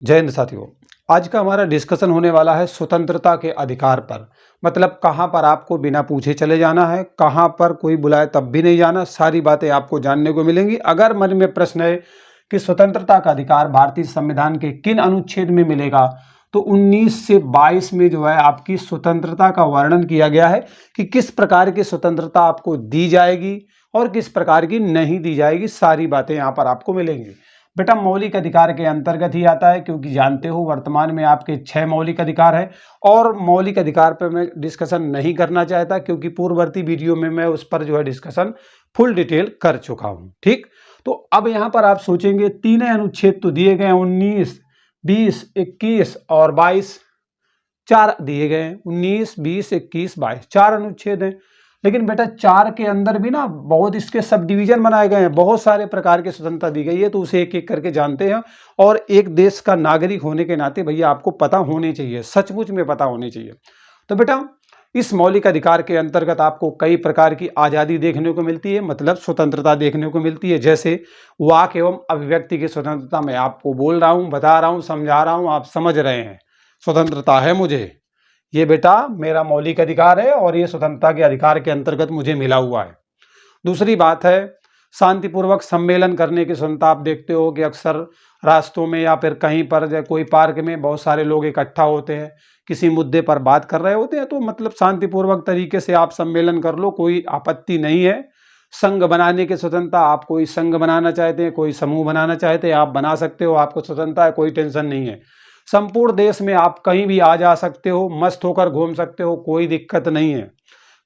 जय हिंद साथियों। आज का हमारा डिस्कशन होने वाला है स्वतंत्रता के अधिकार पर। मतलब कहाँ पर आपको बिना पूछे चले जाना है, कहाँ पर कोई बुलाए तब भी नहीं जाना, सारी बातें आपको जानने को मिलेंगी। अगर मन में प्रश्न है कि स्वतंत्रता का अधिकार भारतीय संविधान के किन अनुच्छेद में मिलेगा, तो 19 से 22 में जो है आपकी स्वतंत्रता का वर्णन किया गया है कि किस प्रकार की स्वतंत्रता आपको दी जाएगी और किस प्रकार की नहीं दी जाएगी। सारी बातें यहाँ पर आपको मिलेंगी। बेटा मौलिक अधिकार के अंतर्गत ही आता है, क्योंकि जानते हो वर्तमान में आपके 6 मौलिक अधिकार है और मौलिक अधिकार पर मैं डिस्कशन नहीं करना चाहता, क्योंकि पूर्ववर्ती वीडियो में मैं उस पर जो है डिस्कशन फुल डिटेल कर चुका हूं। ठीक, तो अब यहां पर आप सोचेंगे तीन अनुच्छेद तो दिए गए, 19, 20, 21 और 22, चार दिए गए हैं। 19, 20, 21, 22 चार अनुच्छेद हैं। लेकिन बेटा चार के अंदर भी ना बहुत इसके सब डिवीजन बनाए गए हैं, बहुत सारे प्रकार की स्वतंत्रता दी गई है, तो उसे एक एक करके जानते हैं। और एक देश का नागरिक होने के नाते भैया आपको पता होने चाहिए, सचमुच में पता होने चाहिए। तो बेटा इस मौलिक अधिकार के अंतर्गत आपको कई प्रकार की आज़ादी देखने को मिलती है, मतलब स्वतंत्रता देखने को मिलती है। जैसे वाक एवं अभिव्यक्ति की स्वतंत्रता मैं आपको बोल रहा हूँ, बता रहा हूँ, समझा रहा हूँ, आप समझ रहे हैं। स्वतंत्रता है मुझे, ये बेटा मेरा मौलिक अधिकार है और ये स्वतंत्रता के अधिकार के अंतर्गत मुझे मिला हुआ है। दूसरी बात है शांतिपूर्वक सम्मेलन करने की स्वतंत्रता। आप देखते हो कि अक्सर रास्तों में या फिर कहीं पर कोई पार्क में बहुत सारे लोग इकट्ठा होते हैं, किसी मुद्दे पर बात कर रहे होते हैं, तो मतलब शांतिपूर्वक तरीके से आप सम्मेलन कर लो, कोई आपत्ति नहीं है। संघ बनाने की स्वतंत्रता, आप कोई संघ बनाना चाहते हैं, कोई समूह बनाना चाहते हैं, आप बना सकते हो, आपको स्वतंत्रता है, कोई टेंशन नहीं है। संपूर्ण देश में आप कहीं भी आ जा सकते हो, मस्त होकर घूम सकते हो, कोई दिक्कत नहीं है।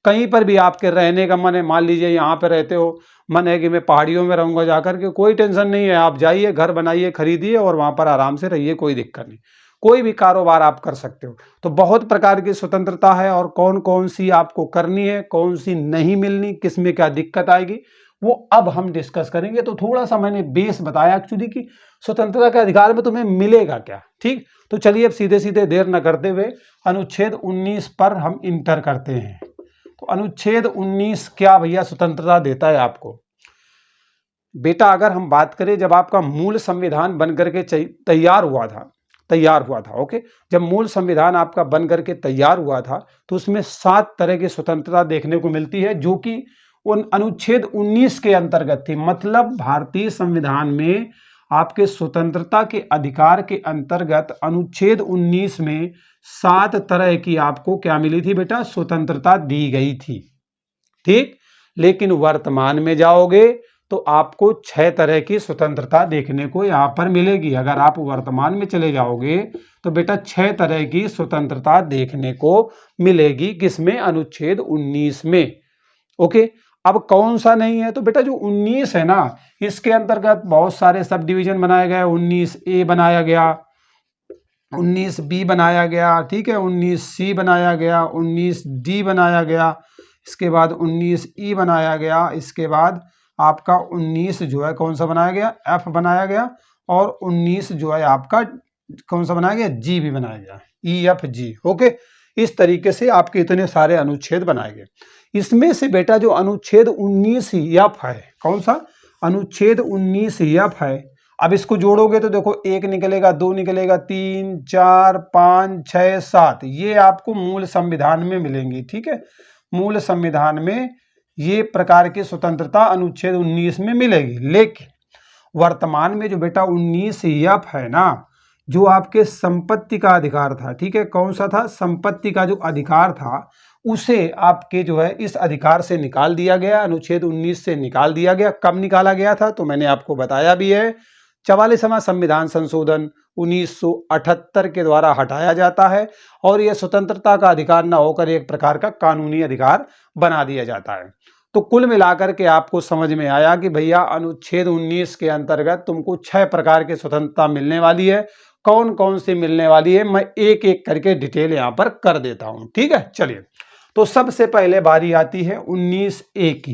कहीं पर भी आपके रहने का मन है, मान लीजिए यहाँ पे रहते हो, मन है कि मैं पहाड़ियों में रहूंगा जाकर के, कोई टेंशन नहीं है, आप जाइए, घर बनाइए, खरीदिए और वहां पर आराम से रहिए, कोई दिक्कत नहीं। कोई भी कारोबार आप कर सकते हो। तो बहुत प्रकार की स्वतंत्रता है, और कौन कौन सी आपको करनी है, कौन सी नहीं मिलनी, किसमें क्या दिक्कत आएगी, वो अब हम डिस्कस करेंगे। तो थोड़ा सा मैंने बेस बताया एक्चुअली कि स्वतंत्रता के अधिकार में तुम्हें मिलेगा क्या। ठीक, तो चलिए अब सीधे सीधे देर न करते हुए अनुच्छेद 19 पर हम इंटर करते हैं। तो अनुच्छेद 19 क्या भैया स्वतंत्रता देता है आपको। बेटा अगर हम बात करें, जब आपका मूल संविधान बनकर के तैयार हुआ था, ओके, जब मूल संविधान आपका बनकर के तैयार हुआ था, तो उसमें 7 तरह की स्वतंत्रता देखने को मिलती है, जो कि उन अनुच्छेद 19 के अंतर्गत थी। मतलब भारतीय संविधान में आपके स्वतंत्रता के अधिकार के अंतर्गत अनुच्छेद 19 में 7 तरह की आपको क्या मिली थी बेटा, स्वतंत्रता दी गई थी। ठीक, लेकिन वर्तमान में जाओगे तो आपको 6 तरह की स्वतंत्रता देखने को यहां पर मिलेगी। अगर आप वर्तमान में चले जाओगे तो बेटा 6 तरह की स्वतंत्रता देखने को मिलेगी, किसमें, अनुच्छेद 19 में। ओके, अब कौन सा नहीं है, तो बेटा जो 19 है ना, इसके अंतर्गत बहुत सारे सब डिवीजन बनाए गए। 19A बनाया गया, 19B बनाया गया, ठीक है, 19C बनाया गया, 19D बनाया गया, इसके बाद 19E बनाया गया, इसके बाद आपका 19 जो है कौन सा बनाया गया, F बनाया गया, और 19 जो है आपका कौन सा बनाया गया, G भी बनाया गया, EFG। ओके, इस तरीके से आपके इतने सारे अनुच्छेद बनाए गए। इसमें से बेटा जो अनुच्छेद 19F है, कौन सा, अनुच्छेद 19F है। अब इसको जोड़ोगे तो देखो 1 निकलेगा, 2 निकलेगा, 3, 4, 5, 6, 7, ये आपको मूल संविधान में मिलेंगी। ठीक है, मूल संविधान में ये प्रकार की स्वतंत्रता अनुच्छेद 19 में मिलेगी। लेकिन वर्तमान में जो बेटा 19F है ना, जो आपके संपत्ति का अधिकार था, ठीक है, कौन सा था, संपत्ति का जो अधिकार था, उसे आपके जो है इस अधिकार से निकाल दिया गया, अनुच्छेद 19 से निकाल दिया गया। कब निकाला गया था, तो मैंने आपको बताया भी है, 44वां संविधान संशोधन 1978 के द्वारा हटाया जाता है, और यह स्वतंत्रता का अधिकार न होकर एक प्रकार का कानूनी अधिकार बना दिया जाता है। तो कुल मिलाकर के आपको समझ में आया कि भैया अनुच्छेद 19 के अंतर्गत तुमको 6 प्रकार की स्वतंत्रता मिलने वाली है। कौन कौन सी मिलने वाली है, मैं एक एक करके डिटेल यहां पर कर देता हूं। ठीक है, चलिए, तो सबसे पहले बारी आती है 19A की।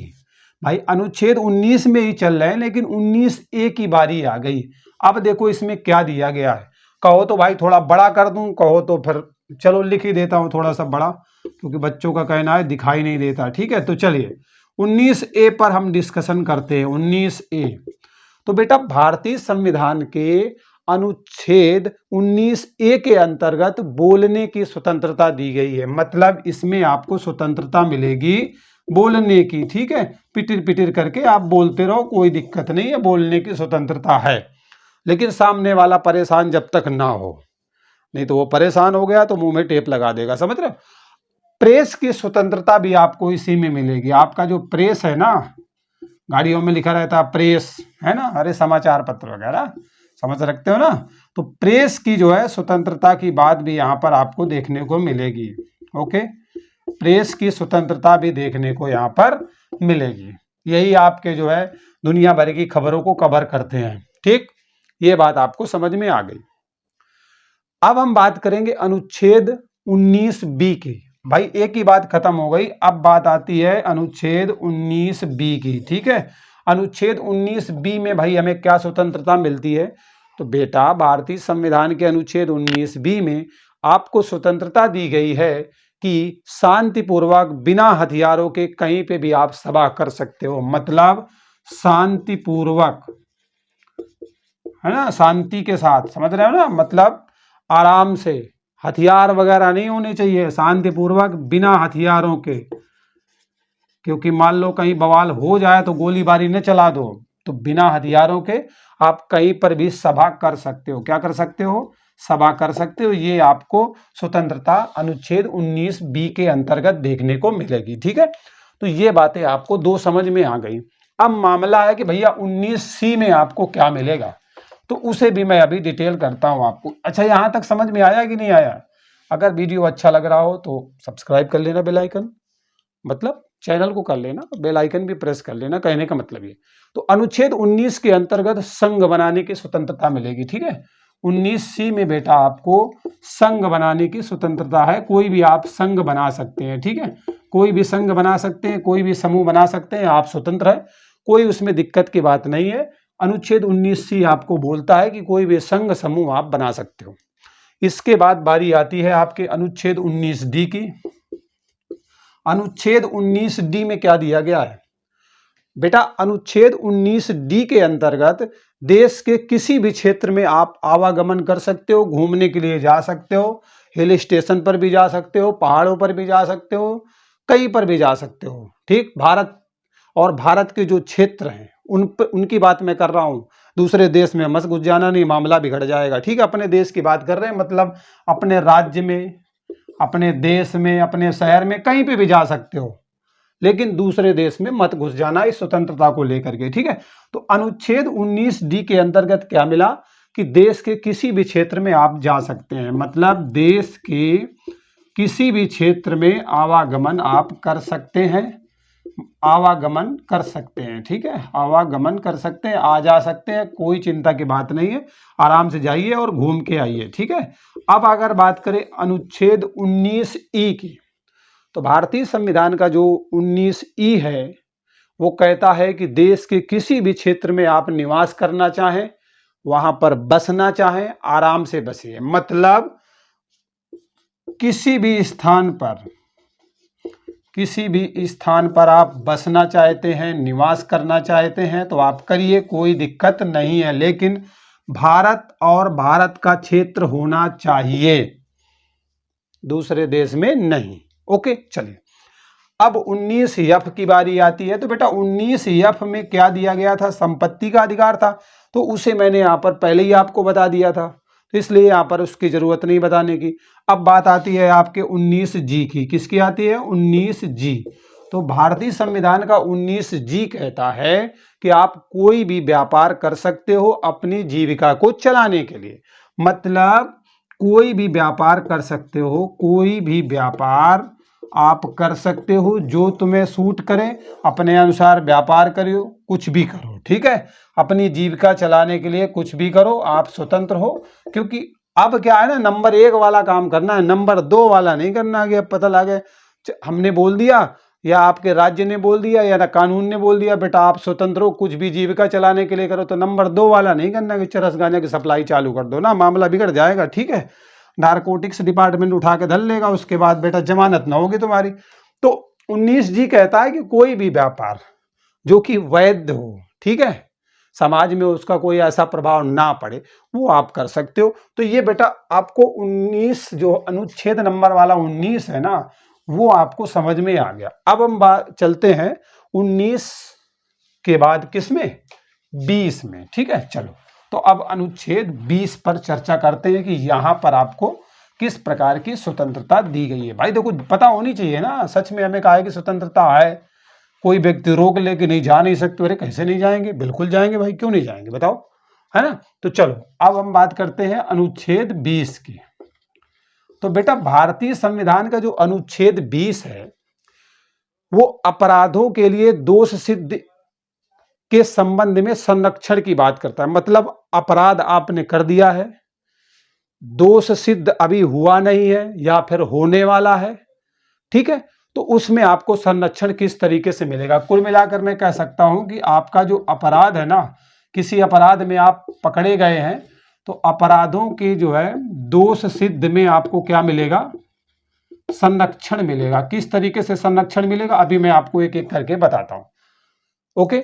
भाई अनुच्छेद 19 में ही चल रहे हैं, लेकिन 19A की बारी आ गई। अब देखो इसमें क्या दिया गया है। कहो तो भाई थोड़ा बड़ा कर दूं, कहो तो फिर चलो लिख ही देता हूं थोड़ा सा बड़ा, क्योंकि बच्चों का कहना है दिखाई नहीं देता। ठीक है, तो चलिए 19A पर हम डिस्कशन करते हैं। 19A, तो बेटा भारतीय संविधान के अनुच्छेद 19A के अंतर्गत बोलने की स्वतंत्रता दी गई है। मतलब इसमें आपको स्वतंत्रता मिलेगी बोलने की, ठीक है। पिटिर पिटिर करके आप बोलते रहो, कोई दिक्कत नहीं है, बोलने की स्वतंत्रता है। लेकिन सामने वाला परेशान जब तक ना हो, नहीं तो वो परेशान हो गया तो मुंह में टेप लगा देगा, समझ रहे हो। प्रेस की स्वतंत्रता भी आपको इसी में मिलेगी। आपका जो प्रेस है ना, गाड़ियों में लिखा रहता है प्रेस, है ना, अरे समाचार पत्र वगैरह, समझ रखते हो ना। तो प्रेस की जो है स्वतंत्रता की बात भी यहाँ पर आपको देखने को मिलेगी। ओके, प्रेस की स्वतंत्रता भी देखने को यहाँ पर मिलेगी। यही आपके जो है दुनिया भर की खबरों को कवर करते हैं, ठीक। ये बात आपको समझ में आ गई। अब हम बात करेंगे अनुच्छेद 19B की। भाई एक ही बात खत्म हो गई, अब बात आती है अनुच्छेद 19B की, ठीक है। अनुच्छेद 19B में भाई हमें क्या स्वतंत्रता मिलती है? तो बेटा भारतीय संविधान के अनुच्छेद 19B में आपको स्वतंत्रता दी गई है कि शांतिपूर्वक बिना हथियारों के कहीं पे भी आप सभा कर सकते हो। मतलब शांतिपूर्वक, है ना, शांति के साथ, समझ रहे हो ना, मतलब आराम से, हथियार वगैरह नहीं होने चाहिए, शांतिपूर्वक बिना हथियारों के। क्योंकि मान लो कहीं बवाल हो जाए तो गोलीबारी न चला दो, तो बिना हथियारों के आप कहीं पर भी सभा कर सकते हो। क्या कर सकते हो? सभा कर सकते हो। ये आपको स्वतंत्रता अनुच्छेद 19B के अंतर्गत देखने को मिलेगी, ठीक है। तो ये बातें आपको दो समझ में आ गई। अब मामला है कि भैया 19C में आपको क्या मिलेगा, तो उसे भी मैं अभी डिटेल करता हूं आपको। अच्छा, यहां तक समझ में आया कि नहीं आया? अगर वीडियो अच्छा लग रहा हो तो सब्सक्राइब कर लेना, बेल आइकन, मतलब चैनल को कर लेना, बेल आइकन भी प्रेस कर लेना, कहने का मतलब ये। तो अनुच्छेद 19 के अंतर्गत संघ बनाने की स्वतंत्रता मिलेगी, ठीक है। 19C में बेटा आपको संघ बनाने की स्वतंत्रता है। कोई भी आप संघ बना सकते हैं, ठीक है। कोई भी संघ बना सकते हैं, कोई भी समूह बना सकते हैं, आप स्वतंत्र है, कोई उसमें दिक्कत की बात नहीं है। अनुच्छेद 19C आपको बोलता है कि कोई भी संघ समूह आप बना सकते हो। इसके बाद बारी आती है आपके अनुच्छेद 19D की। अनुच्छेद 19D में क्या दिया गया है बेटा? अनुच्छेद 19D के अंतर्गत देश के किसी भी क्षेत्र में आप आवागमन कर सकते हो, घूमने के लिए जा सकते हो, हिल स्टेशन पर भी जा सकते हो, पहाड़ों पर भी जा सकते हो, कहीं पर भी जा सकते हो, ठीक। भारत और भारत के जो क्षेत्र हैं उनकी बात मैं कर रहा हूं। दूसरे देश में मत घुस जाना, नहीं मामला बिगड़ जाएगा, ठीक है। अपने देश की बात कर रहे हैं, मतलब अपने राज्य में, अपने देश में, अपने शहर में, कहीं पे भी जा सकते हो, लेकिन दूसरे देश में मत घुस जाना, इस स्वतंत्रता को लेकर के, ठीक है। तो अनुच्छेद 19D के अंतर्गत क्या मिला कि देश के किसी भी क्षेत्र में आप जा सकते हैं। मतलब देश के किसी भी क्षेत्र में आवागमन आप कर सकते हैं, आवागमन कर सकते हैं, ठीक है। आवागमन कर सकते हैं, आ जा सकते हैं, कोई चिंता की बात नहीं है। आराम से जाइए और घूम के आइए, ठीक है। अब अगर बात करें अनुच्छेद 19E की, तो भारतीय संविधान का जो 19E है वो कहता है कि देश के किसी भी क्षेत्र में आप निवास करना चाहें, वहां पर बसना चाहें, आराम से बसिए। मतलब किसी भी स्थान पर आप बसना चाहते हैं, निवास करना चाहते हैं तो आप करिए, कोई दिक्कत नहीं है। लेकिन भारत और भारत का क्षेत्र होना चाहिए, दूसरे देश में नहीं। ओके, चलिए अब 19F की बारी आती है। तो बेटा 19F में क्या दिया गया था? संपत्ति का अधिकार था, तो उसे मैंने यहाँ पर पहले ही आपको बता दिया था, तो इसलिए यहाँ पर उसकी जरूरत नहीं बताने की। अब बात आती है आपके 19G की। किसकी आती है? 19G। तो भारतीय संविधान का 19G कहता है कि आप कोई भी व्यापार कर सकते हो अपनी जीविका को चलाने के लिए। मतलब कोई भी व्यापार कर सकते हो, कोई भी व्यापार आप कर सकते हो जो तुम्हें सूट करे, अपने अनुसार व्यापार करो, कुछ भी करो, ठीक है। अपनी जीविका चलाने के लिए कुछ भी करो, आप स्वतंत्र हो। क्योंकि अब क्या है ना, नंबर 1 वाला काम करना है, नंबर 2 वाला नहीं करना। कि अब पता लगे हमने बोल दिया या आपके राज्य ने बोल दिया या ना कानून ने बोल दिया बेटा आप स्वतंत्र हो, कुछ भी जीविका चलाने के लिए करो, तो नंबर 2 वाला नहीं करना कि चरस गांजा की सप्लाई चालू कर दो ना, मामला बिगड़ जाएगा, ठीक है। नारकोटिक्स डिपार्टमेंट उठा के धर लेगा, उसके बाद बेटा जमानत ना होगी तुम्हारी। तो 19G कहता है कि कोई भी व्यापार जो कि वैध हो, ठीक है, समाज में उसका कोई ऐसा प्रभाव ना पड़े, वो आप कर सकते हो। तो ये बेटा आपको 19 जो अनुच्छेद नंबर वाला 19 है ना, वो आपको समझ में आ गया। अब हम चलते हैं 19 के बाद किसमें, 20 में। ठीक है, चलो तो अब अनुच्छेद 20 पर चर्चा करते हैं कि यहाँ पर आपको किस प्रकार की स्वतंत्रता दी गई है। भाई देखो पता होनी चाहिए ना, सच में हमें कहा है कि स्वतंत्रता है, कोई व्यक्ति रोक ले कि नहीं जा नहीं सकते। अरे कैसे नहीं जाएंगे, बिल्कुल जाएंगे भाई, क्यों नहीं जाएंगे बताओ, है ना। तो चलो अब हम बात करते हैं अनुच्छेद 20 की। तो बेटा भारतीय संविधान का जो अनुच्छेद 20 है वो अपराधों के लिए दोष सिद्ध के संबंध में संरक्षण की बात करता है। मतलब अपराध आपने कर दिया है, दोष सिद्ध अभी हुआ नहीं है या फिर होने वाला है, ठीक है, तो उसमें आपको संरक्षण किस तरीके से मिलेगा। कुल मिलाकर मैं कह सकता हूं कि आपका जो अपराध है ना, किसी अपराध में आप पकड़े गए हैं तो अपराधों की जो है दोष सिद्ध में आपको क्या मिलेगा, संरक्षण मिलेगा। किस तरीके से संरक्षण मिलेगा अभी मैं आपको एक एक करके बताता हूं। ओके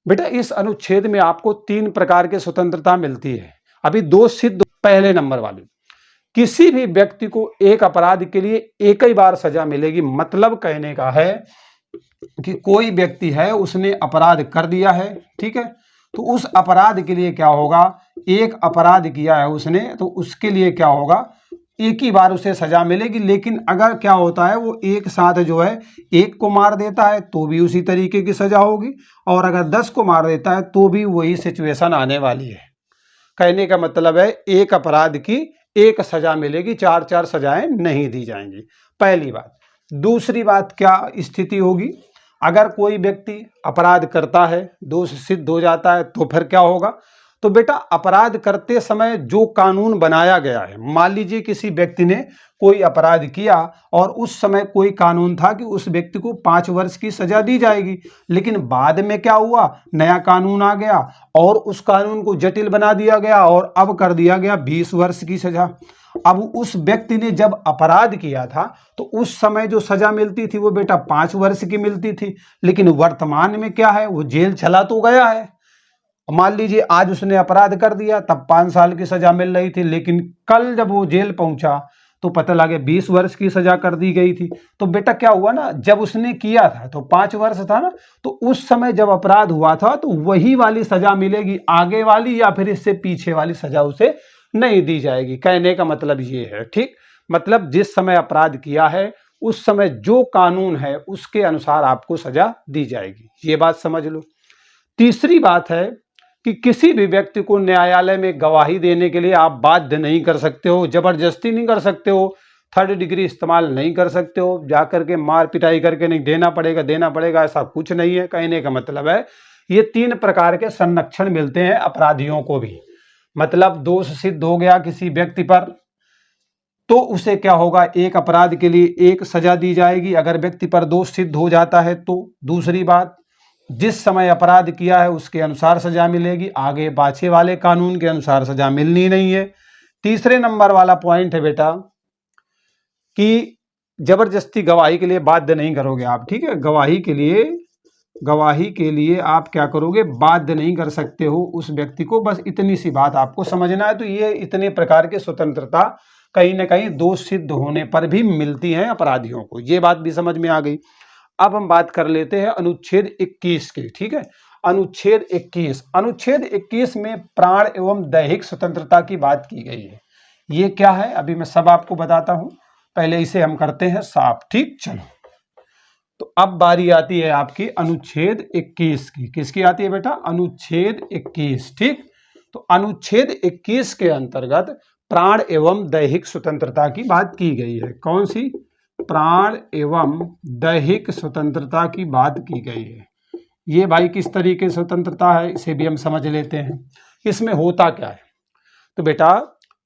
बेटा, इस अनुच्छेद में आपको 3 प्रकार की स्वतंत्रता मिलती है। अभी दोष सिद्ध पहले नंबर वाली, किसी भी व्यक्ति को एक अपराध के लिए एक ही बार सजा मिलेगी। मतलब कहने का है कि कोई व्यक्ति है, उसने अपराध कर दिया है, ठीक है, तो उस अपराध के लिए क्या होगा, एक अपराध किया है उसने तो उसके लिए क्या होगा, एक ही बार उसे सजा मिलेगी। लेकिन अगर क्या होता है, वो एक साथ जो है एक को मार देता है तो भी उसी तरीके की सजा होगी, और अगर 10 को मार देता है तो भी वही सिचुएशन आने वाली है। कहने का मतलब है एक अपराध की एक सजा मिलेगी, 4 सजाएं नहीं दी जाएंगी, पहली बात। दूसरी बात क्या स्थिति होगी, अगर कोई व्यक्ति अपराध करता है, दोष सिद्ध हो जाता है तो फिर क्या होगा। तो बेटा अपराध करते समय जो कानून बनाया गया है, मान लीजिए किसी व्यक्ति ने कोई अपराध किया और उस समय कोई कानून था कि उस व्यक्ति को 5 वर्ष की सजा दी जाएगी, लेकिन बाद में क्या हुआ, नया कानून आ गया और उस कानून को जटिल बना दिया गया और अब कर दिया गया 20 वर्ष की सजा। अब उस व्यक्ति ने जब अपराध किया था तो उस समय जो सजा मिलती थी वो बेटा 5 वर्ष की मिलती थी, लेकिन वर्तमान में क्या है, वो जेल चला तो गया है। मान लीजिए आज उसने अपराध कर दिया, तब 5 साल की सजा मिल रही थी, लेकिन कल जब वो जेल पहुंचा तो पता लगे 20 वर्ष की सजा कर दी गई थी। तो बेटा क्या हुआ ना, जब उसने किया था तो 5 वर्ष था ना, तो उस समय जब अपराध हुआ था तो वही वाली सजा मिलेगी, आगे वाली या फिर इससे पीछे वाली सजा उसे नहीं दी जाएगी। कहने का मतलब ये है, ठीक, मतलब जिस समय अपराध किया है उस समय जो कानून है उसके अनुसार आपको सजा दी जाएगी, ये बात समझ लो। तीसरी बात है कि किसी भी व्यक्ति को न्यायालय में गवाही देने के लिए आप बाध्य नहीं कर सकते हो, जबरदस्ती नहीं कर सकते हो, 3rd डिग्री इस्तेमाल नहीं कर सकते हो, जाकर के मार पिटाई करके नहीं देना पड़ेगा, ऐसा कुछ नहीं है। कहने का मतलब है ये 3 प्रकार के संरक्षण मिलते हैं अपराधियों को भी। मतलब दोष सिद्ध हो गया किसी व्यक्ति पर तो उसे क्या होगा, एक अपराध के लिए एक सजा दी जाएगी अगर व्यक्ति पर दोष सिद्ध हो जाता है तो। दूसरी बात, जिस समय अपराध किया है उसके अनुसार सजा मिलेगी, आगे पाछे वाले कानून के अनुसार सजा मिलनी नहीं है। तीसरे नंबर वाला पॉइंट है बेटा कि जबरदस्ती गवाही के लिए बाध्य नहीं करोगे आप, ठीक है, गवाही के लिए आप क्या करोगे, बाध्य नहीं कर सकते हो उस व्यक्ति को, बस इतनी सी बात आपको समझना है। तो ये इतने प्रकार की स्वतंत्रता कहीं ना कहीं दोष सिद्ध होने पर भी मिलती है अपराधियों को, ये बात भी समझ में आ गई। अब हम बात कर लेते हैं अनुच्छेद 21 की, ठीक है। अनुच्छेद 21 में प्राण एवं दैहिक स्वतंत्रता की बात की गई है। ये क्या है अभी मैं सब आपको बताता हूं, पहले इसे हम करते हैं साफ, ठीक। चलो तो अब बारी आती है आपकी अनुच्छेद 21 की। किसकी आती है बेटा, अनुच्छेद 21, ठीक। तो अनुच्छेद 21 के अंतर्गत प्राण एवं दैहिक स्वतंत्रता की बात की गई है। कौन सी, प्राण एवं दैहिक स्वतंत्रता की बात की गई है। ये भाई किस तरीके स्वतंत्रता है इसे भी हम समझ लेते हैं। इसमें होता क्या है, तो बेटा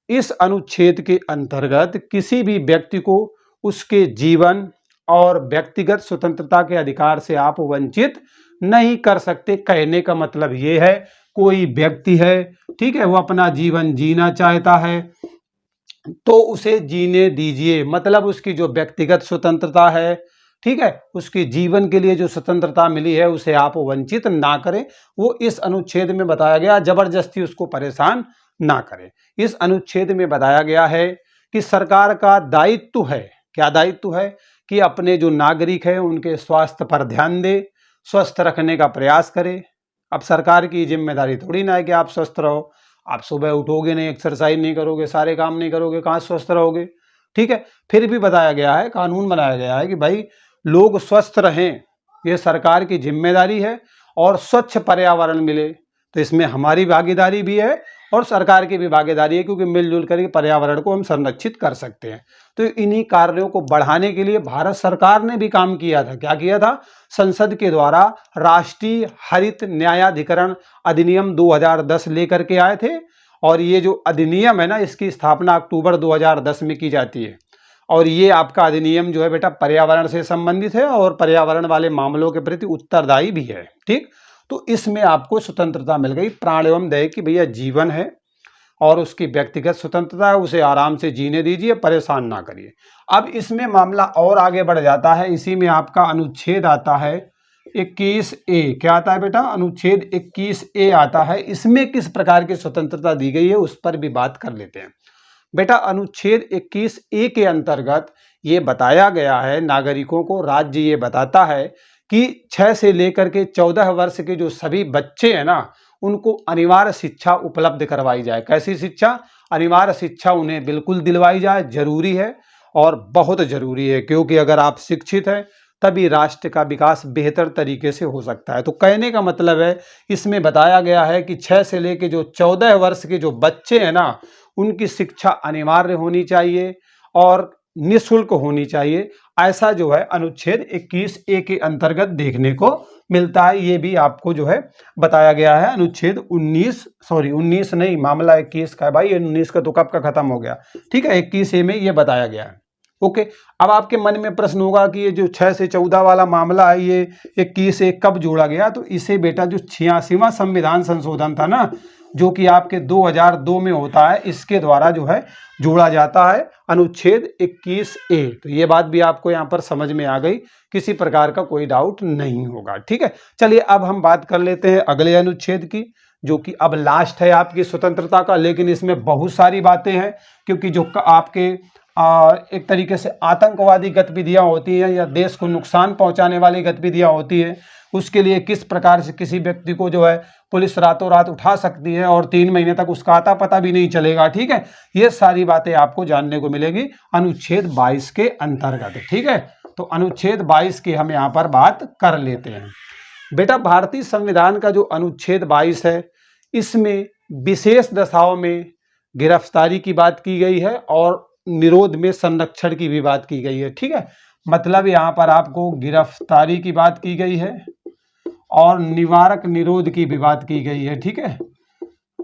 इस अनुच्छेद के अंतर्गत किसी भी व्यक्ति को उसके जीवन और व्यक्तिगत स्वतंत्रता के अधिकार से आप वंचित नहीं कर सकते। कहने का मतलब ये है, कोई व्यक्ति है, ठीक है, वो अपना जीवन जीना चाहता है तो उसे जीने दीजिए। मतलब उसकी जो व्यक्तिगत स्वतंत्रता है ठीक है, उसके जीवन के लिए जो स्वतंत्रता मिली है उसे आप वंचित ना करें, वो इस अनुच्छेद में बताया गया। जबरदस्ती उसको परेशान ना करें। इस अनुच्छेद में बताया गया है कि सरकार का दायित्व है, क्या दायित्व है, कि अपने जो नागरिक है उनके स्वास्थ्य पर ध्यान दे, स्वस्थ रखने का प्रयास करे। अब सरकार की जिम्मेदारी थोड़ी ना है कि आप स्वस्थ रहो। आप सुबह उठोगे नहीं, एक्सरसाइज नहीं करोगे, सारे काम नहीं करोगे, कहाँ स्वस्थ रहोगे। ठीक है, फिर भी बताया गया है, कानून बनाया गया है कि भाई लोग स्वस्थ रहें, ये सरकार की जिम्मेदारी है, और स्वच्छ पर्यावरण मिले तो इसमें हमारी भागीदारी भी है और सरकार की भी भागीदारी है, क्योंकि मिलजुल कर पर्यावरण को हम संरक्षित कर सकते हैं। तो इन्हीं कार्यों को बढ़ाने के लिए भारत सरकार ने भी काम किया था। क्या किया था? संसद के द्वारा राष्ट्रीय हरित न्यायाधिकरण अधिनियम 2010 लेकर के आए थे, और ये जो अधिनियम है ना, इसकी स्थापना अक्टूबर 2010 में की जाती है। और ये आपका अधिनियम जो है बेटा पर्यावरण से संबंधित है और पर्यावरण वाले मामलों के प्रति उत्तरदायी भी है। ठीक, तो इसमें आपको स्वतंत्रता मिल गई। प्राण एवं दया की भैया जीवन है और उसकी व्यक्तिगत स्वतंत्रता है, उसे आराम से जीने दीजिए, परेशान ना करिए। अब इसमें मामला और आगे बढ़ जाता है। इसी में आपका अनुच्छेद आता है 21A। क्या आता है बेटा? अनुच्छेद 21A आता है। इसमें किस प्रकार की स्वतंत्रता दी गई है उस पर भी बात कर लेते हैं। बेटा अनुच्छेद 21A के अंतर्गत ये बताया गया है, नागरिकों को राज्य ये बताता है कि 6 से लेकर के 14 वर्ष के जो सभी बच्चे हैं ना, उनको अनिवार्य शिक्षा उपलब्ध करवाई जाए। कैसी शिक्षा? अनिवार्य शिक्षा उन्हें बिल्कुल दिलवाई जाए, जरूरी है और बहुत जरूरी है, क्योंकि अगर आप शिक्षित हैं तभी राष्ट्र का विकास बेहतर तरीके से हो सकता है। तो कहने का मतलब है, इसमें बताया गया है कि 6 से लेकर जो 14 वर्ष के जो बच्चे हैं ना, उनकी शिक्षा अनिवार्य होनी चाहिए और निःशुल्क होनी चाहिए। ऐसा जो है अनुच्छेद 21A के अंतर्गत देखने को मिलता है। ये भी आपको जो है बताया गया है। अनुच्छेद 19 नहीं, मामला 21 का है भाई, 19 का तो कब का खत्म हो गया। ठीक है, 21A में ये बताया गया है। ओके, अब आपके मन में प्रश्न होगा कि ये जो 6 से 14 वाला मामला है, ये 21A कब जोड़ा गया? तो इसे बेटा जो 86वां संविधान संशोधन था ना, जो कि आपके 2002 में होता है, इसके द्वारा जो है जोड़ा जाता है अनुच्छेद 21A। तो ये बात भी आपको यहाँ पर समझ में आ गई, किसी प्रकार का कोई डाउट नहीं होगा। ठीक है, चलिए अब हम बात कर लेते हैं अगले अनुच्छेद की, जो कि अब लास्ट है आपकी स्वतंत्रता का। लेकिन इसमें बहुत सारी बातें हैं, क्योंकि जो आपके एक तरीके से आतंकवादी गतिविधियां होती हैं या देश को नुकसान पहुंचाने वाली गतिविधियां होती हैं, उसके लिए किस प्रकार से किसी व्यक्ति को जो है पुलिस रातों रात उठा सकती है और 3 महीने तक उसका आता पता भी नहीं चलेगा। ठीक है, ये सारी बातें आपको जानने को मिलेगी अनुच्छेद 22 के अंतर्गत। ठीक है, तो अनुच्छेद 22 की हम यहाँ पर बात कर लेते हैं। बेटा भारतीय संविधान का जो अनुच्छेद 22 है, इसमें विशेष दशाओं में गिरफ्तारी की बात की गई है और निरोध में संरक्षण की भी बात की गई है। ठीक है, मतलब यहाँ पर आपको गिरफ्तारी की बात की गई है और निवारक निरोध की भी बात की गई है। ठीक है,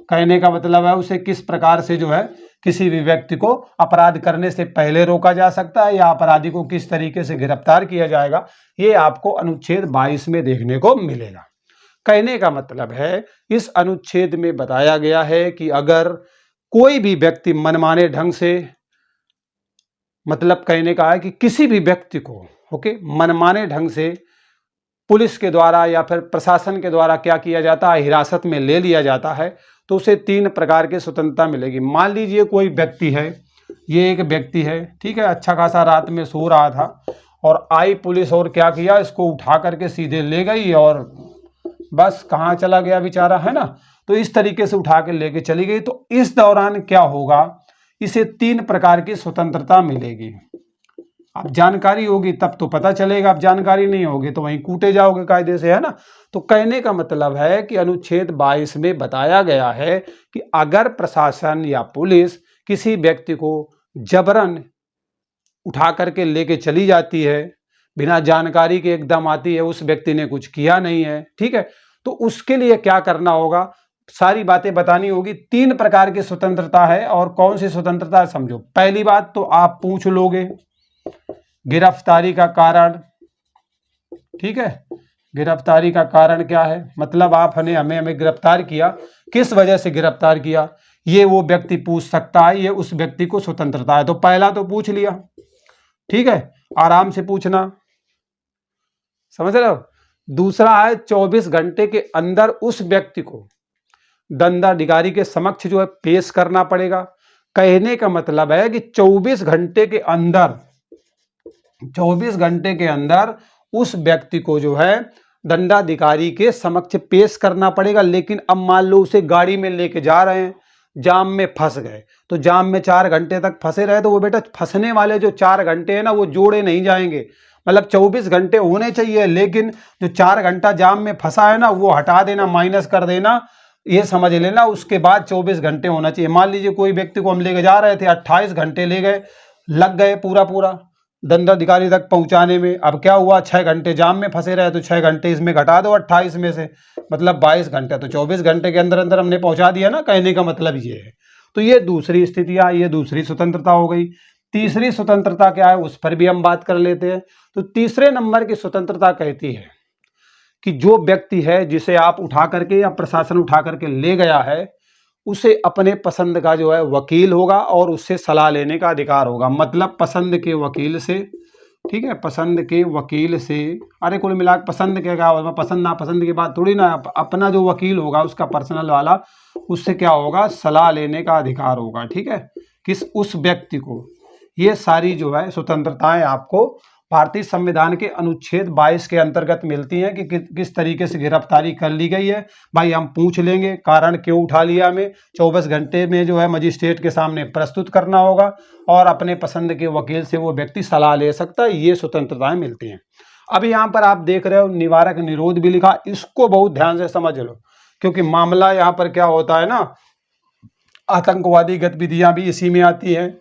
कहने का मतलब है उसे किस प्रकार से जो है किसी भी व्यक्ति को अपराध करने से पहले रोका जा सकता है या अपराधी को किस तरीके से गिरफ्तार किया जाएगा, ये आपको अनुच्छेद 22 में देखने को मिलेगा। कहने का मतलब है इस अनुच्छेद में बताया गया है कि अगर कोई भी व्यक्ति मनमाने ढंग से, मतलब कहने का है कि किसी भी व्यक्ति को मनमाने ढंग से पुलिस के द्वारा या फिर प्रशासन के द्वारा क्या किया जाता है, हिरासत में ले लिया जाता है, तो उसे 3 प्रकार की स्वतंत्रता मिलेगी। मान लीजिए कोई व्यक्ति है, ये एक व्यक्ति है, ठीक है, अच्छा खासा रात में सो रहा था और आई पुलिस और क्या किया, इसको उठा करके सीधे ले गई और बस कहाँ चला गया बेचारा, है ना। तो इस तरीके से उठा के लेके चली गई। तो इस दौरान क्या होगा, इसे 3 प्रकार की स्वतंत्रता मिलेगी। अब जानकारी होगी तब तो पता चलेगा, अब जानकारी नहीं होगी तो वहीं कूटे जाओगे कायदे से, है ना। तो कहने का मतलब है कि अनुच्छेद 22 में बताया गया है कि अगर प्रशासन या पुलिस किसी व्यक्ति को जबरन उठा करके लेके चली जाती है, बिना जानकारी के एकदम आती है, उस व्यक्ति ने कुछ किया नहीं है, ठीक है, तो उसके लिए क्या करना होगा, सारी बातें बतानी होगी। 3 प्रकार की स्वतंत्रता है और कौन सी स्वतंत्रता है समझो। पहली बात तो आप पूछ लोगे गिरफ्तारी का कारण, ठीक है, गिरफ्तारी का कारण क्या है, मतलब आपने हमें गिरफ्तार किया, किस वजह से गिरफ्तार किया, ये वो व्यक्ति पूछ सकता है, ये उस व्यक्ति को स्वतंत्रता है। तो पहला तो पूछ लिया, ठीक है, आराम से पूछना, समझ रहे हो। दूसरा है 24 घंटे के अंदर उस व्यक्ति को दंडाधिकारी के समक्ष जो है पेश करना पड़ेगा। कहने का मतलब है कि 24 घंटे के अंदर 24 घंटे के अंदर उस व्यक्ति को जो है दंडाधिकारी के समक्ष पेश करना पड़ेगा। लेकिन अब मान लो उसे गाड़ी में लेके जा रहे हैं, जाम में फंस गए, तो जाम में 4 घंटे तक फंसे रहे, तो वो बेटा फंसने वाले जो 4 घंटे हैं ना वो जोड़े नहीं जाएंगे। मतलब 24 घंटे होने चाहिए, लेकिन जो 4 घंटा जाम में फंसा है ना वो हटा देना, माइनस कर देना, ये समझ लेना। उसके बाद 24 घंटे होना चाहिए। मान लीजिए कोई व्यक्ति को हम लेके जा रहे थे, 28 घंटे ले गए, लग गए पूरा दंडाधिकारी तक पहुंचाने में। अब क्या हुआ, 6 घंटे जाम में फंसे रहे, तो 6 घंटे इसमें घटा दो 28 में से, मतलब 22 घंटे, तो 24 घंटे के अंदर अंदर हमने पहुंचा दिया ना। कहने का मतलब ये है। तो ये दूसरी स्थितियां, ये दूसरी स्वतंत्रता हो गई। तीसरी स्वतंत्रता क्या है, उस पर भी हम बात कर लेते हैं। तो तीसरे नंबर की स्वतंत्रता कहती है कि जो व्यक्ति है जिसे आप उठा करके या प्रशासन उठा करके ले गया है, उसे अपने पसंद का जो है वकील होगा और उससे सलाह लेने का अधिकार होगा। मतलब पसंद के वकील से, ठीक है, पसंद के वकील से, अरे कुल मिला पसंद के क्या होगा, पसंद नापसंद की बात थोड़ी ना। अपना जो वकील होगा उसका पर्सनल वाला, उससे क्या होगा, सलाह लेने का अधिकार होगा। ठीक है, किस, उस व्यक्ति को। ये सारी जो है स्वतंत्रताएं आपको भारतीय संविधान के अनुच्छेद 22 के अंतर्गत मिलती हैं कि किस तरीके से गिरफ्तारी कर ली गई है। भाई हम पूछ लेंगे कारण क्यों उठा लिया हमें, 24 घंटे में जो है मजिस्ट्रेट के सामने प्रस्तुत करना होगा और अपने पसंद के वकील से वो व्यक्ति सलाह ले सकता है। ये स्वतंत्रताएं मिलती हैं। अब यहाँ पर आप देख रहे हो निवारक निरोध भी लिखा, इसको बहुत ध्यान से समझ लो, क्योंकि मामला यहाँ पर क्या होता है ना, आतंकवादी गतिविधियां भी इसी में आती हैं,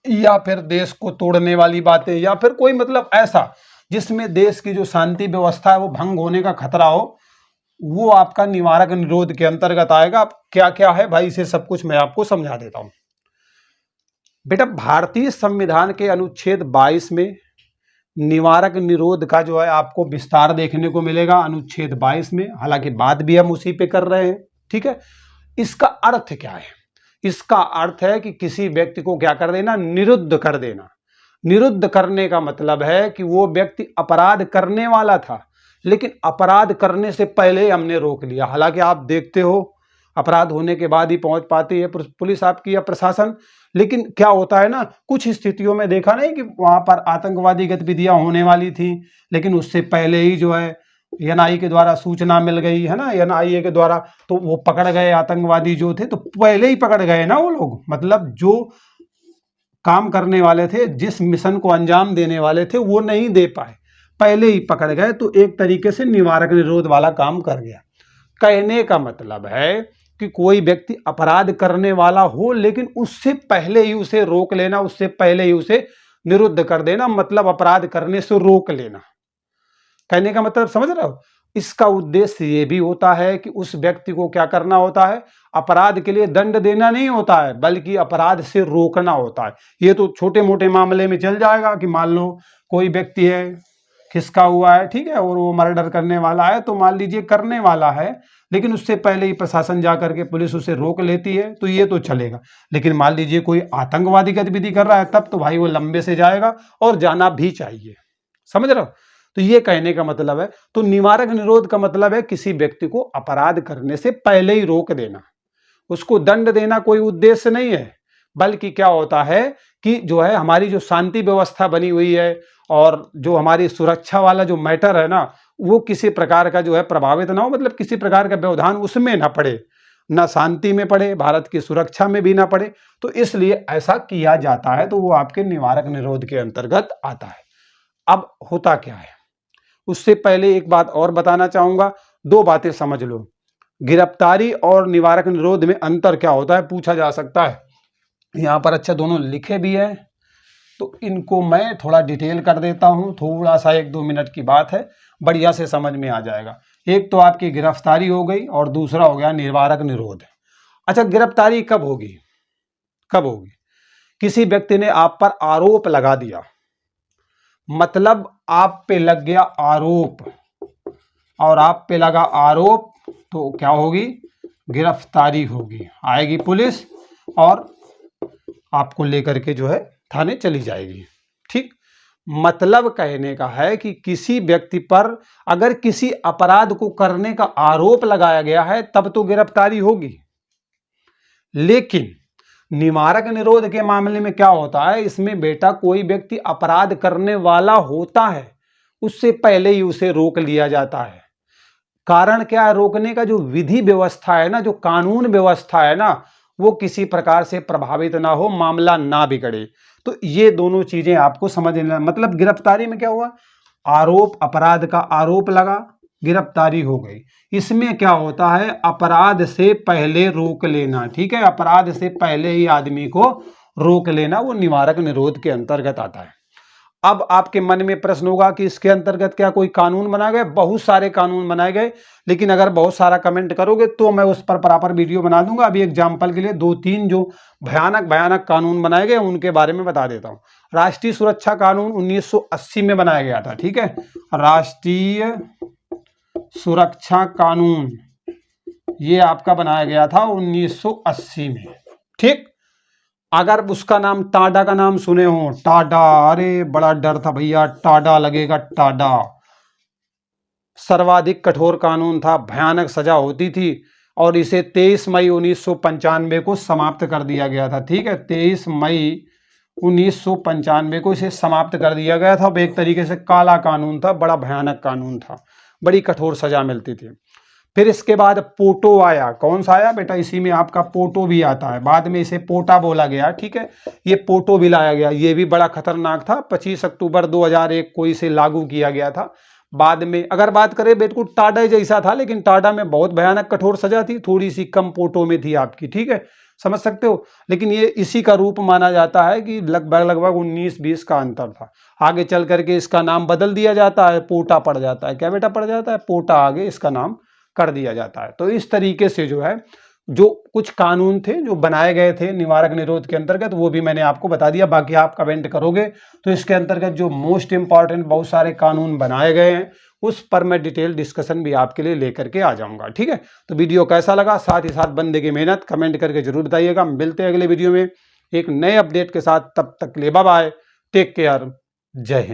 या फिर देश को तोड़ने वाली बातें, या फिर कोई मतलब ऐसा जिसमें देश की जो शांति व्यवस्था है वो भंग होने का खतरा हो, वो आपका निवारक निरोध के अंतर्गत आएगा। अब क्या क्या है भाई, इसे सब कुछ मैं आपको समझा देता हूं। बेटा भारतीय संविधान के अनुच्छेद 22 में निवारक निरोध का जो है आपको विस्तार देखने को मिलेगा, अनुच्छेद 22 में। हालांकि बात भी हम उसी पे कर रहे हैं। ठीक है, इसका अर्थ क्या है, इसका अर्थ है कि किसी व्यक्ति को क्या कर देना, निरुद्ध कर देना। निरुद्ध करने का मतलब है कि वो व्यक्ति अपराध करने वाला था, लेकिन अपराध करने से पहले हमने रोक लिया। हालांकि आप देखते हो अपराध होने के बाद ही पहुंच पाती है पुलिस आपकी या प्रशासन, लेकिन क्या होता है ना, कुछ स्थितियों में देखा नहीं कि वहां पर आतंकवादी गतिविधियां होने वाली थी, लेकिन उससे पहले ही जो है एनआईए के द्वारा सूचना मिल गई है ना, एनआईए के द्वारा, तो वो पकड़ गए आतंकवादी जो थे, तो पहले ही पकड़ गए ना वो लोग। मतलब जो काम करने वाले थे, जिस मिशन को अंजाम देने वाले थे, वो नहीं दे पाए, पहले ही पकड़ गए, तो एक तरीके से निवारक निरोध वाला काम कर गया। कहने का मतलब है कि कोई व्यक्ति अपराध करने वाला हो, लेकिन उससे पहले ही उसे रोक लेना, उससे पहले ही उसे निरुद्ध कर देना, मतलब अपराध करने से रोक लेना। कहने का मतलब समझ रहे हो। इसका उद्देश्य ये भी होता है कि उस व्यक्ति को क्या करना होता है, अपराध के लिए दंड देना नहीं होता है, बल्कि अपराध से रोकना होता है। ये तो छोटे मोटे मामले में चल जाएगा कि मान लो कोई व्यक्ति है, खिसका हुआ है, ठीक है, और वो मर्डर करने वाला है, तो मान लीजिए करने वाला है, लेकिन उससे पहले ही प्रशासन जाकर के पुलिस उसे रोक लेती है, तो ये तो चलेगा। लेकिन मान लीजिए कोई आतंकवादी गतिविधि कर रहा है, तब तो भाई वो लंबे से जाएगा, और जाना भी चाहिए। समझ रहे हो। तो ये कहने का मतलब है, तो निवारक निरोध का मतलब है किसी व्यक्ति को अपराध करने से पहले ही रोक देना, उसको दंड देना कोई उद्देश्य नहीं है, बल्कि क्या होता है कि जो है हमारी जो शांति व्यवस्था बनी हुई है और जो हमारी सुरक्षा वाला जो मैटर है ना, वो किसी प्रकार का जो है प्रभावित ना हो, मतलब किसी प्रकार का व्यवधान उसमें ना पड़े, ना शांति में पड़े, भारत की सुरक्षा में भी ना पड़े, तो इसलिए ऐसा किया जाता है, तो वो आपके निवारक निरोध के अंतर्गत आता है। अब होता क्या है, उससे पहले एक बात और बताना चाहूंगा, दो बातें समझ लो। गिरफ्तारी और निवारक निरोध में अंतर क्या होता है, पूछा जा सकता है। यहां पर अच्छा दोनों लिखे भी हैं, तो इनको मैं थोड़ा डिटेल कर देता हूं, थोड़ा सा 1-2 मिनट की बात है, बढ़िया से समझ में आ जाएगा। एक तो आपकी गिरफ्तारी हो गई और दूसरा हो गया निवारक निरोध। अच्छा, गिरफ्तारी कब होगी, कब होगी, किसी व्यक्ति ने आप पर आरोप लगा दिया, मतलब आप पे लग गया आरोप, और आप पे लगा आरोप, तो क्या होगी, गिरफ्तारी होगी। आएगी पुलिस और आपको लेकर के जो है थाने चली जाएगी। ठीक, मतलब कहने का है कि किसी व्यक्ति पर अगर किसी अपराध को करने का आरोप लगाया गया है तब तो गिरफ्तारी होगी। लेकिन निवारक निरोध के मामले में क्या होता है, इसमें बेटा कोई व्यक्ति अपराध करने वाला होता है, उससे पहले ही उसे रोक लिया जाता है। कारण क्या है रोकने का? जो विधि व्यवस्था है ना, जो कानून व्यवस्था है ना, वो किसी प्रकार से प्रभावित ना हो, मामला ना बिगड़े। तो ये दोनों चीजें आपको समझ लेना। मतलब गिरफ्तारी में क्या हुआ, आरोप, अपराध का आरोप लगा, गिरफ्तारी हो गई। इसमें क्या होता है, अपराध से पहले रोक लेना। ठीक है, अपराध से पहले ही आदमी को रोक लेना, वो निवारक निरोध के अंतर्गत आता है। अब आपके मन में प्रश्न होगा कि इसके अंतर्गत क्या कोई कानून बनाए गए? बहुत सारे कानून बनाए गए, लेकिन अगर बहुत सारा कमेंट करोगे तो मैं उस पर प्रॉपर वीडियो बना दूंगा। अभी एग्जाम्पल के लिए 2-3 जो भयानक भयानक कानून बनाए गए उनके बारे में बता देता हूं। राष्ट्रीय सुरक्षा कानून 1980 में बनाया गया था। ठीक है, राष्ट्रीय सुरक्षा कानून ये आपका बनाया गया था 1980 में। ठीक, अगर उसका नाम टाडा का नाम सुने हो, टाडा, अरे बड़ा डर था भैया, टाडा लगेगा, टाडा सर्वाधिक कठोर कानून था, भयानक सजा होती थी और इसे 23 मई 1995 को समाप्त कर दिया गया था। ठीक है, 23 मई 1995 को इसे समाप्त कर दिया गया था। एक तरीके से काला कानून था, बड़ा भयानक कानून था, बड़ी कठोर सजा मिलती थी। फिर इसके बाद पोटो आया। कौन सा आया बेटा? इसी में आपका पोटो भी आता है, बाद में इसे पोटा बोला गया। ठीक है, ये पोटो भी लाया गया, ये भी बड़ा खतरनाक था। 25 अक्टूबर 2001 को इसे लागू किया गया था। बाद में अगर बात करें बिल्कुल टाडा जैसा था, लेकिन टाडा में बहुत भयानक कठोर सजा थी, थोड़ी सी कम पोटो में थी आपकी। ठीक है, समझ सकते हो। लेकिन ये इसी का रूप माना जाता है कि लगभग 19-20 का अंतर था। आगे चल करके इसका नाम बदल दिया जाता है, पोटा पड़ जाता है। क्या बेटा पड़ जाता है? पोटा, आगे इसका नाम कर दिया जाता है। तो इस तरीके से जो है, जो कुछ कानून थे जो बनाए गए थे निवारक निरोध के अंतर्गत, वो भी मैंने आपको बता दिया। बाकी आप कमेंट करोगे तो इसके अंतर्गत जो मोस्ट इंपॉर्टेंट बहुत सारे कानून बनाए गए हैं उस पर मैं डिटेल डिस्कशन भी आपके लिए लेकर के आ जाऊंगा। ठीक है, तो वीडियो कैसा लगा, साथ ही साथ बंदे की मेहनत कमेंट करके जरूर बताइएगा। मिलते हैं अगले वीडियो में एक नए अपडेट के साथ, तब तक ले बाय बाय, टेक केयर, जय हिंद।